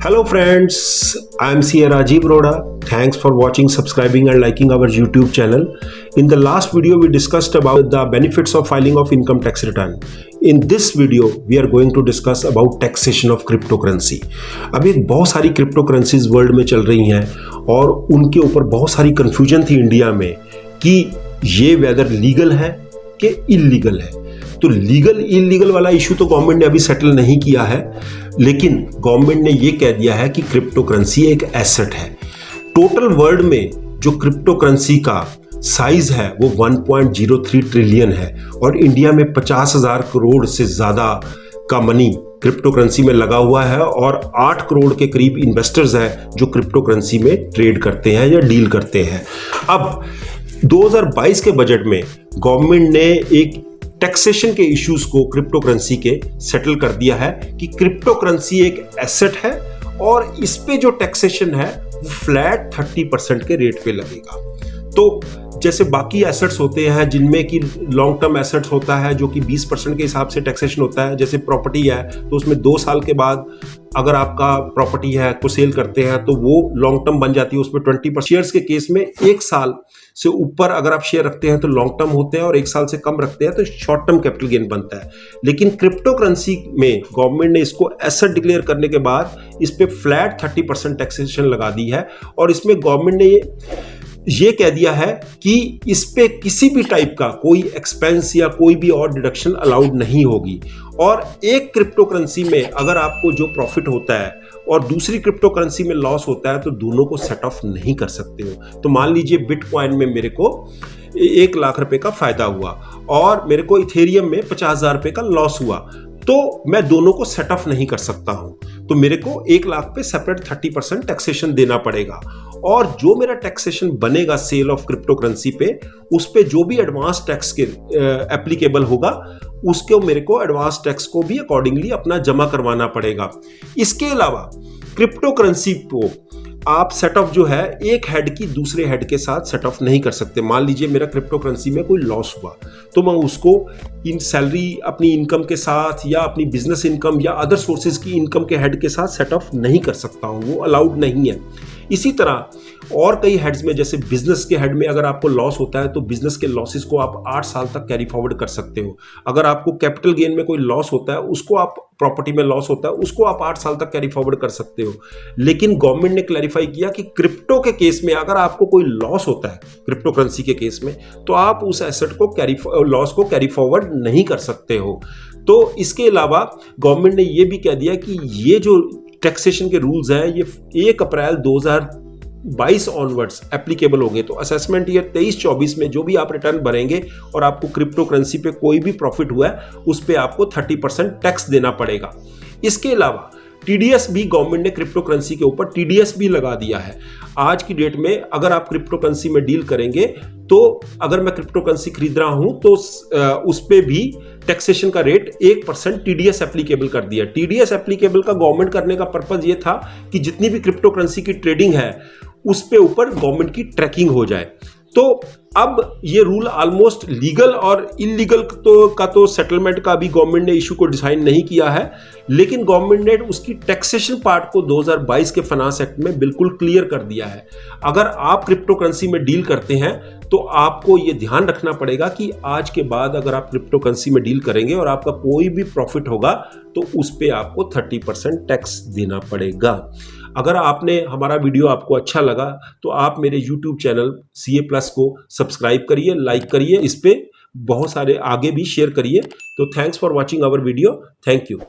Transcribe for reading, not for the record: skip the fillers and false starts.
Hello friends, I am CA Rajiv Roda. Thanks for watching, subscribing and liking our YouTube channel. In the last video we discussed about the benefits of filing of income tax return. In this video we are going to discuss about taxation of cryptocurrency. अभी बहुत सारी cryptocurrencies world में चल रही हैं और उनके ऊपर बहुत सारी confusion थी इंडिया में कि ये वेदर लीगल है कि इलीगल है। तो लीगल इलीगल वाला इशू तो गवर्नमेंट ने अभी सेटल नहीं किया है, लेकिन गवर्नमेंट ने ये कह दिया है कि क्रिप्टोकरेंसी एक एसेट है। टोटल वर्ल्ड में जो क्रिप्टोकरेंसी का साइज है वो 1.03 ट्रिलियन है और इंडिया में 50,000 करोड़ से ज़्यादा का मनी क्रिप्टोकरेंसी में लगा हुआ है और 8 करोड़ के करीब इन्वेस्टर्स हैं जो क्रिप्टोकरेंसी में ट्रेड करते हैं या डील करते हैं। अब 2022 के बजट में गवर्नमेंट ने एक टैक्सेशन के इश्यूज को क्रिप्टोकरेंसी के सेटल कर दिया है कि क्रिप्टोकरेंसी एक एसेट है और इस पे जो टैक्सेशन है वो फ्लैट 30% के रेट पे लगेगा। तो जैसे बाकी एसेट्स होते हैं जिनमें कि लॉन्ग टर्म एसेट्स होता है जो कि 20% के हिसाब से टैक्सेशन होता है, जैसे प्रॉपर्टी है तो उसमें 2 साल के बाद अगर आपका प्रॉपर्टी है को सेल करते हैं तो वो लॉन्ग टर्म बन जाती है, उसमें 20%। शेयर्स के केस में 1 साल से ऊपर अगर आप शेयर रखते हैं तो लॉन्ग टर्म होते हैं और 1 साल से कम रखते हैं तो शॉर्ट टर्म कैपिटल गेन बनता है। लेकिन क्रिप्टोकरेंसी में गवर्नमेंट ने इसको एसेट डिक्लेयर करने के बाद इस पे फ्लैट 30% टैक्सेशन लगा दी है और इसमें गवर्नमेंट ने ये कह दिया है कि इस पे किसी भी टाइप का कोई एक्सपेंस या कोई भी और डिडक्शन अलाउड नहीं होगी। और एक क्रिप्टोकरेंसी में अगर आपको जो प्रॉफिट होता है और दूसरी क्रिप्टोकरेंसी में लॉस होता है तो दोनों को सेट ऑफ नहीं कर सकते हो। तो मान लीजिए बिटकॉइन में मेरे को 1 लाख रुपए का फायदा हुआ और मेरे को इथेरियम में 50,000 रुपए का लॉस हुआ, तो मैं दोनों को सेट ऑफ नहीं कर सकता हूं। तो मेरे को 1 लाख पे सेपरेट 30% टैक्सेशन देना पड़ेगा और जो मेरा टैक्सेशन बनेगा सेल ऑफ क्रिप्टोकरेंसी पे, उस पे जो भी एडवांस टैक्स के एप्लीकेबल होगा उसको मेरे को एडवांस टैक्स को भी अकॉर्डिंगली अपना जमा करवाना पड़ेगा। इसके अलावा क्रिप्टोकरेंसी को आप सेट ऑफ जो है एक हेड की दूसरे हेड के साथ सेट ऑफ नहीं कर सकते। मान लीजिए मेरा क्रिप्टोकरेंसी में कोई लॉस हुआ तो मैं उसको इन सैलरी अपनी इनकम के साथ या अपनी बिजनेस इनकम या अदर सोर्सेज की इनकम के हेड के साथ सेट ऑफ नहीं कर सकता हूं, वो अलाउड नहीं है। इसी तरह और कई हेड्स में, जैसे बिजनेस के हेड में अगर आपको लॉस होता है तो बिजनेस के लॉसेस को आप 8 साल तक कैरी फॉरवर्ड कर सकते हो। अगर आपको कैपिटल गेन में कोई लॉस होता है, उसको आप प्रॉपर्टी में लॉस होता है उसको आप 8 साल तक कैरी फॉरवर्ड कर सकते हो। लेकिन गवर्नमेंट ने क्लैरिफाई किया कि क्रिप्टो के केस में अगर आपको कोई लॉस होता है क्रिप्टोकरेंसी के केस में तो आप उस एसेट को लॉस को कैरी फॉरवर्ड नहीं कर सकते हो। तो इसके अलावा गवर्नमेंट ने यह भी कह दिया कि ये जो टैक्सेशन के रूल्स हैं ये 1 अप्रैल 2022 ऑनवर्ड्स एप्लीकेबल होंगे। तो असेसमेंट ईयर 23-24 में जो भी आप रिटर्न भरेंगे और आपको क्रिप्टोकरेंसी पे कोई भी प्रॉफिट हुआ है उस पे आपको 30% टैक्स देना पड़ेगा। इसके अलावा टीडीएस भी गवर्नमेंट ने क्रिप्टोकरेंसी के ऊपर टीडीएस भी लगा दिया है। आज की डेट में अगर आप क्रिप्टोकरेंसी में डील करेंगे तो अगर मैं क्रिप्टोकरेंसी खरीद रहा हूं तो उस पे भी टैक्सेशन का रेट 1% टीडीएस एप्लीकेबल कर दिया। टीडीएस एप्लीकेबल का गवर्नमेंट करने का पर्पज ये था कि जितनी भी क्रिप्टोकरेंसी की ट्रेडिंग है उस पे ऊपर गवर्नमेंट की ट्रैकिंग हो जाए। तो अब ये रूल ऑलमोस्ट लीगल और इलीगल तो सेटलमेंट का भी गवर्नमेंट ने इशू को डिसाइड नहीं किया है, लेकिन गवर्नमेंट ने उसकी टैक्सेशन पार्ट को 2022 के फाइनेंस एक्ट में बिल्कुल क्लियर कर दिया है। अगर आप क्रिप्टोकरेंसी में डील करते हैं तो आपको ये ध्यान रखना पड़ेगा कि आज के बाद अगर आप क्रिप्टोकरेंसी में डील करेंगे और आपका कोई भी प्रॉफिट होगा तो उस पे आपको 30% टैक्स देना पड़ेगा। अगर आपने हमारा वीडियो आपको अच्छा लगा तो आप मेरे YouTube चैनल CA+ को सब्सक्राइब करिए, लाइक करिए, इस पे बहुत सारे आगे भी शेयर करिए। तो thanks for watching our video. Thank you.